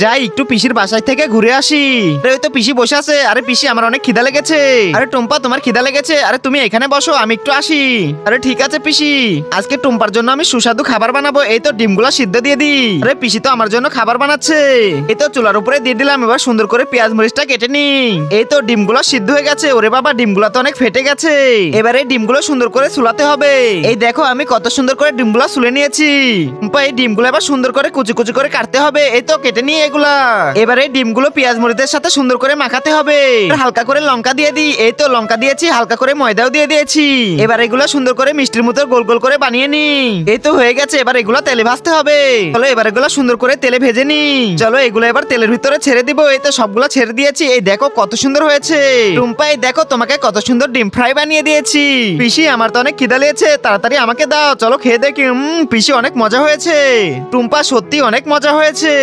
যাই একটু পিসির বাসায় থেকে ঘুরে আসি। আরে ওই তো পিসি বসে আছে। আরে পিসি আমার অনেক খিদা লেগেছে। আরে টুম্পা তোমার খিদা লেগেছে? আরে তুমি এখানে বসো, আমি একটু আসি। আরে ঠিক আছে পিসি, আজকে টুম্পার জন্য আমি সুস্বাদু খাবার বানাবো। এই তো ডিমগুলা সিদ্ধ দিয়ে দি। আরে পিসি তো আমার জন্য খাবার বানাচ্ছে। এই তো চুলার উপরে দিয়ে দিলাম, এবার সুন্দর করে পেঁয়াজ মরিচটা কেটে নি। এই তো ডিমগুলো সিদ্ধ হয়ে গেছে। ওরে বাবা, ডিমগুলো তো অনেক ফেটে গেছে। এবারে ডিমগুলো সুন্দর করে সুলাতে হবে। এই দেখো আমি কত সুন্দর করে ডিমগুলো সুলে নিয়েছি। টুম্পা এই ডিমগুলো এবার সুন্দর করে কুচি কুচি করে কাটতে হবে। এই তো কেটে নিয়ে এগুলা এবারে ডিমগুলো পেঁয়াজ মরিচের সাথে সুন্দর করে মাখাতে হবে। হালকা করে লঙ্কা দিয়ে দিই। এই তো লঙ্কা দিয়েছি, হালকা করে ময়দাও দিয়ে দিয়েছি। এবার এগুলো সুন্দর করে মিষ্টির মতো গোল গোল করে বানিয়ে নি। এই তো হয়ে গেছে, এবার এগুলো তেলে ভাজতে হবে। চলো এবার এগুলো সুন্দর করে তেলে ভেজে নি। চলো এগুলো এবার তেলের ভিতরে ছেড়ে দিব। এই তো সবগুলো ছেড়ে দিয়েছি। এই দেখো কত সুন্দর হয়েছে। টুম্পা এই দেখো তোমাকে কত সুন্দর ডিম ফ্রাই বানিয়ে দিয়েছি। পিসি আমার তো অনেক খিদা লেগেছে, তাড়াতাড়ি আমাকে দাও। চলো খেয়ে দেখি। পিসি অনেক মজা হয়েছে। টুম্পা সত্যি অনেক মজা হয়েছে।